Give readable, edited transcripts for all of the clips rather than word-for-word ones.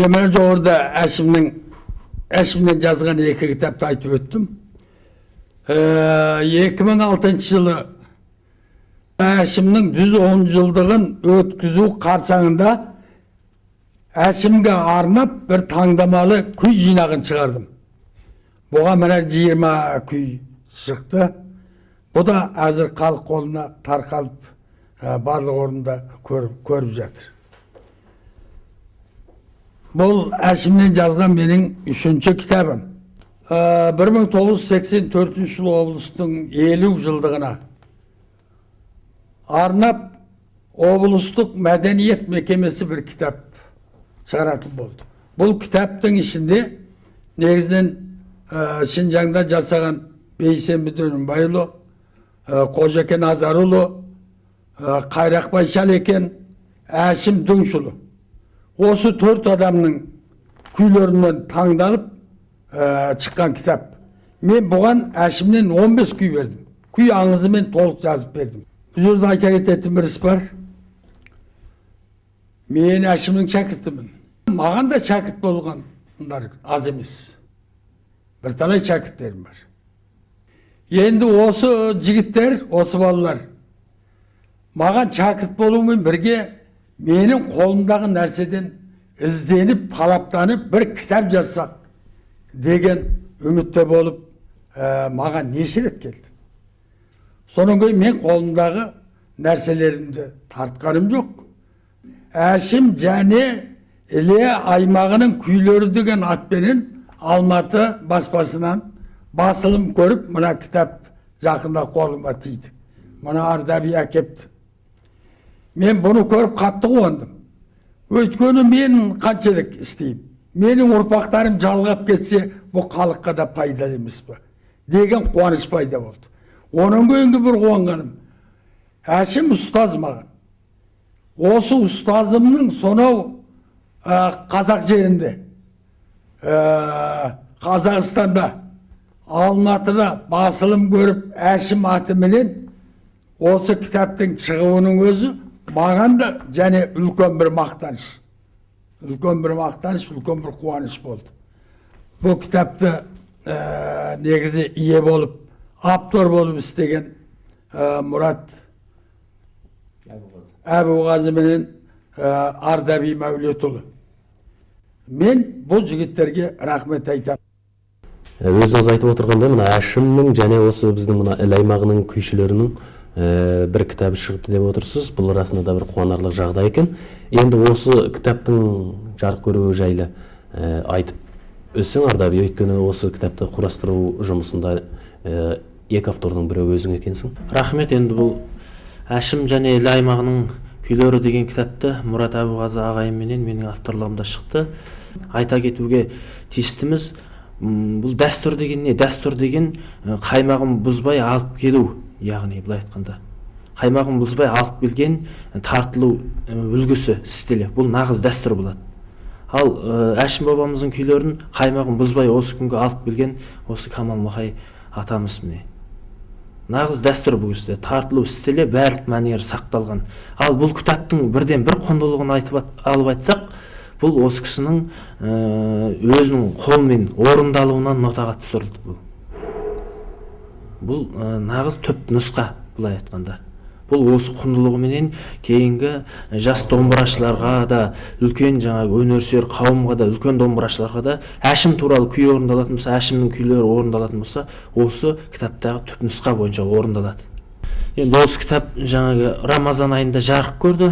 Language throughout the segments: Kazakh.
Мен жоғарыда әшімнен жазған 2 кітапты айтып өттім. 2006 жылы әшімнің 110 жылдығын өткізу қарсаңында әшімге арнап бір таңдамалы күй жинағын шығардым. Бұған мына 20 күй шықты. Бұл да әзір халық қолына тарқалып барлық орында көріп жатыр. Бұл әшімнен жазған менің 3-ші кітабым. 1984 жылы облыстың 50 жылдығына арнап облыстық мәдениет мекемесі бір кітап шығаратын болды. Бұл кітаптың ішінде негізінен Шинжаңда жасаған Бейсенбі Дөнімбайұлы, Қожакен Азарұлы, Қайрақбай Шалекен, Әшім Дүңшұлы. Осы 4 адамның күйлерінен таңдалып шыққан кітап. Мен бұған Әшімнен 15 күй бердім. Күй аңызымен толық жазып бердім. Бұл жерде айта кететін бір іс бар. Мен Әшімнің шәкіртімін. Маған да шәкірт болғандар аз емес. Бірталай шәкірттерім бар. Енді осы жігіттер, осы балалар маған шәкірт болумен бірге менің қолымдағы нәрседен ізденіп, талаптанып бір кітап жазсақ деген үмітте болып маған неше рет келді. Соның кейін мен қолымдағы нәрселерімді тартқаным жоқ. Әшім және Іле аймағының күйлері деген атпенен Алматы баспасынан басылым көріп, мына кітап жақында қолыма тиді. Мына Ардаби әкепті. Мен бұны көріп қатты қуандым. Өйткені мен қаншалық істеймін. Менің ұрпақтарым жалғап кетсе, бұл халыққа да пайдалы емес пе деген қуаныш пайда болды. Оның кейінгі бір қуанғаным, Әшім ұстаз маған. Осы ұстазымның сонау қазақ жерінде, Қазақстанда, Алматыда басылым көріп Әшім атыменен осы кітаптың шығуының өзі маған да және үлкен бір мақтаныш. Үлкен бір мақтаныш, үлкен бір қуаныш болды. Бұл кітапты негізі ие болып, автор болып істеген Мұрат Әбуғазы менен Ардаби Мәулетұлы. Мен бұл жігіттерге рахмет айтамын. Өзіңіз айтып отырғандай, мына Әшімнің және осы біздің мына Іле аймағының күйшілерінің бір кітабы шығыпты деп отырсыз. Бұл расында да бір қуанарлық жағдай екен. Енді осы кітаптың жарық көруі жайлы айтып өссең, Ардаби, өйткені осы кітапты құрастыру жұмысында 2 автордың бірі өзің екенсің. Рахмет. Енді бұл Әшім және Іле аймағының күйлері деген кітапты Мұрат Әбуғазы ағайымменен менің авторлығымда шықты. Айта кетуге тиістіміз. Бұл дәстүр деген не? Дәстүр деген қаймағын бұзбай алып келу, яғни былай айтқанда. Қаймағын бұзбай алып келген тартылу үлгісі, стилі. Бұл нағыз дәстүр болады. Ал Әшім бабамыздың күйлерін қаймағын бұзбай осы күнге алып келген осы Камал Махай атамыз міне. Нағыз дәстүр бұл кісіде, тартылу стилі барлық мәнері сақталған. Ал бұл кітаптың бірден бір құндылығын алып айтсақ, бұл осы кісінің өзінің қолмен орындалуынан нотаға түсірілді. Бұл нағыз түп нұсқа, былай айтқанда. Бұл осы құндылығыменен кейінгі жас домбырашыларға да, үлкен жаңағы өнерсүйер қауымға да, үлкен домбырашыларға да Әшім туралы күй орындалатын болса, Әшімнің күйлері орындалатын болса, осы кітаптағы түп нұсқа бойынша орындалады. Енді осы кітап жаңағы Рамазан айында жарық көрді.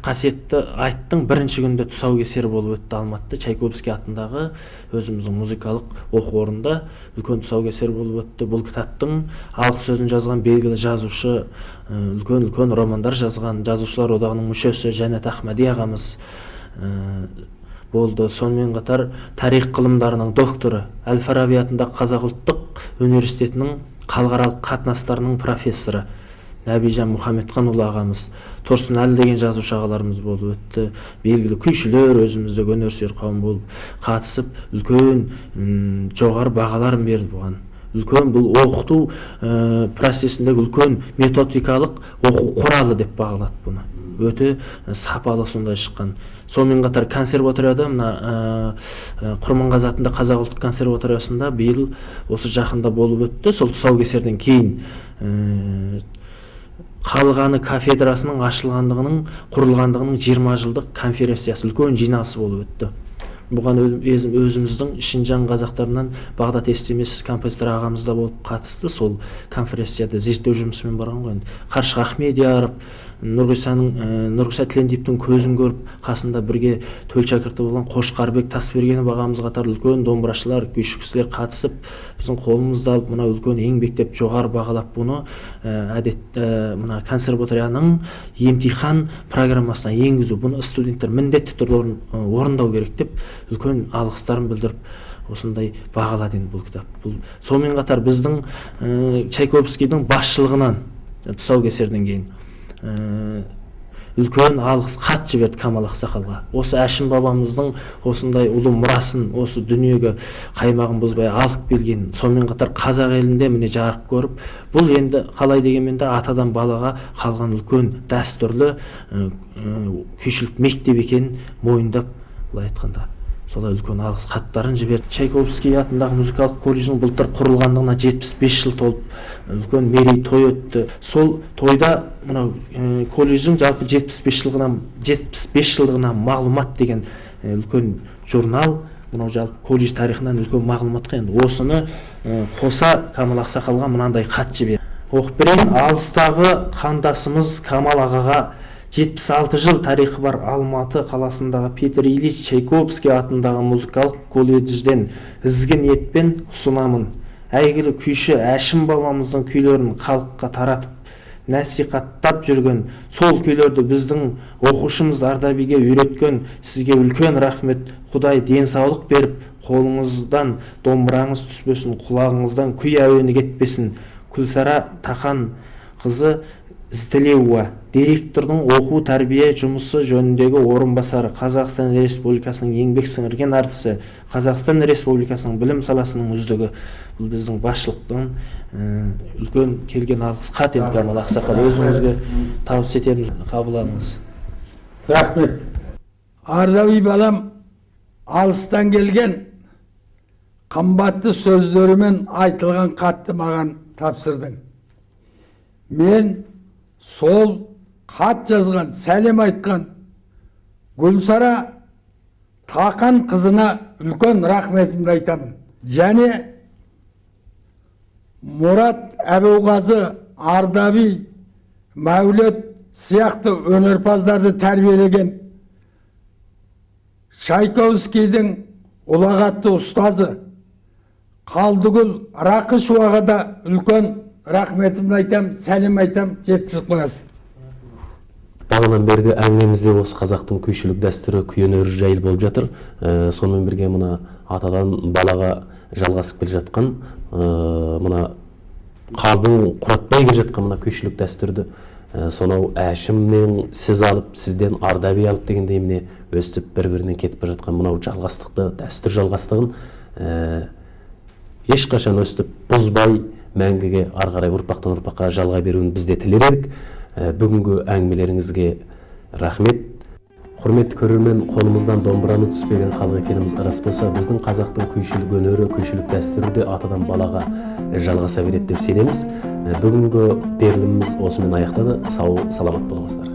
Қасиетті айттың бірінші күнде тұсаукесері болып өтті Алматыда, Чайковский атындағы өзіміздің музыкалық оқу орнында үлкен тұсаукесер болып өтті. Бұл кітаптың алғы сөзін жазған белгілі жазушы, үлкен романдар жазған жазушылар одағының мүшесі Жәннат Ахмади ағамыз болды. Сонымен қатар тарих ғылымдарының докторы, Әл-Фараби атындағы Қазақ ұлттық университетінің халықаралық қатынастарының профессоры Нәбижан Мұхамедханұлы ағамыз, Тұрсын Әлі деген жазушы ағаларымыз болып өтті. Белгілі күйшілер өзімізде өнерсүйер қауым болып қатысып, үлкен жоғары бағаларын берді бұған. Үлкен бұл оқыту процесіндегі үлкен методикалық оқу құралы деп бағалады бұны. Өте сапалы сондай шыққан. Сонымен қатар консерваторияда мына Құрманғазы атындағы қазақ ұлттық консерваториясында биыл осы жақында болып өтті. Сол тұсаукесерден кейін қалғаны кафедрасының құрылғандығының 20 жылдық конференциясы, үлкен жиналысы болып өтті. Бұған өзіміздің Шинжаң қазақтарынан Бағдат Естемес композитор ағамыз да болып қатысты. Сол конференцияда зерттеу жұмысымен барған ғой. Қаршық Ахмедияров, Нұрғиса Тілендиевтің көзін көріп, қасында бірге төл шәкірті болған Қошқарбек Тасбергенов ағамыз қатарлы үлкен домбырашылар, күйші кісілер қатысып, біздің қолымызды алып, мына үлкен еңбектеп жоғары бағалап, бұны мына консерваторияның емтихан программасына енгізу, бұны студенттер міндетті түрде орындау керек деп үлкен алғыстарын білдіріп осындай бағаладен бұл кітап. Сонымен қатар біздің Чайковскийдің басшылығынан тұсаукесерден кейін үлкен алғыс хат жіберді Камал Ақсақалға. Осы Әшім бабамыздың осындай ұлы мұрасын, осы дүниеге қаймағын бұзбай алып келген, сонымен қатар қазақ елінде міне жарық көріп, бұл енді қалай дегенмен де атадан балаға қалған үлкен дәстүрлі күйшілік мектеп екенін мойындап, былай айтқанда солай үлкен алғыс хаттарын жіберді. Чайковский атындағы музыкалық колледждің былтыр құрылғандығына 75 жыл толып, үлкен мерейтой өтті. Сол тойда мынау колледждің жалпы 75 жылдығына мағлұмат деген үлкен журнал, мынау жалпы колледж тарихынан үлкен мағлұматқа енді осыны қоса Камал Ақсақалға мынандай хат жіберді. Оқып берейін. Алыстағы қандасымыз Камал ағаға 76 жыл тарихы бар Алматы қаласындағы Петр Ильич Чайковский атындағы музыкалық колледжден ізгі ниетпен ұсынамын. Әйгілі күйші Әшім бабамыздың күйлерін халыққа таратып, насихаттап жүрген сол күйлерді біздің оқушымыз Ардабиге үйреткен сізге үлкен рахмет. Құдай денсаулық беріп, қолыңыздан домбыраңыз түспесін, құлағыңыздан күй әуені кетпесін. Күлсара Тахан қызы Ізділеуова, директордың оқу тәрбие жұмысы жөніндегі орынбасары, Қазақстан Республикасының еңбек сіңірген артисі, Қазақстан Республикасының білім саласының үздігі. Бұл біздің басшылықтың үлкен келген алғыс хат еді. Камал Ақсақал, өзіңізге табыс етеміз, қабыл алыңыз. Рахмет. Ардаби балам алыстан келген қымбатты сөздерімен айтылған хатты маған тапсырдың. Мен сол хат жазған, сәлем айтқан Гүлсара Тақан қызына үлкен рахметімді айтамын. Және Мұрат Әбуғазы, Ардаби, Мәулет сияқты өнерпаздарды тәрбиелеген Чайковскийдің ұлағатты ұстазы Қалдыгүл Рақышеваға да үлкен рахметімді айтам, сәлем айтам, жеткізіп қоясың. Бағанан бергі әңгімемізде осы қазақтың күйшілік дәстүрі, күй өнері жайлы болып жатыр. Сонымен бірге мына атадан балаға жалғасып келе жатқан, мына қалдың құратпай келе жатқан мына күйшілік дәстүрді сонау Әшімнен сіз алып, сізден Ардаби алып дегендей міне өстіп бір-бірінен кетіп бара жатқан мынау жалғастықты, дәстүр жалғастығын ешқашан өстіп бұзбай мәңгіге ары қарай ұрпақтан ұрпаққа жалғай беруін біз де тілер едік. Бүгінгі әңгімелеріңізге рахмет. Құрметті көрермен, қолымыздан домбырамыз түспеген халық екеніміз рас болса, біздің қазақтың күйшілік өнері, күйшілік дәстүрі де атадан балаға жалғаса береді деп сенеміз. Бүгінгі беріліміміз осымен аяқтады. Сау, саламат болыңыздар.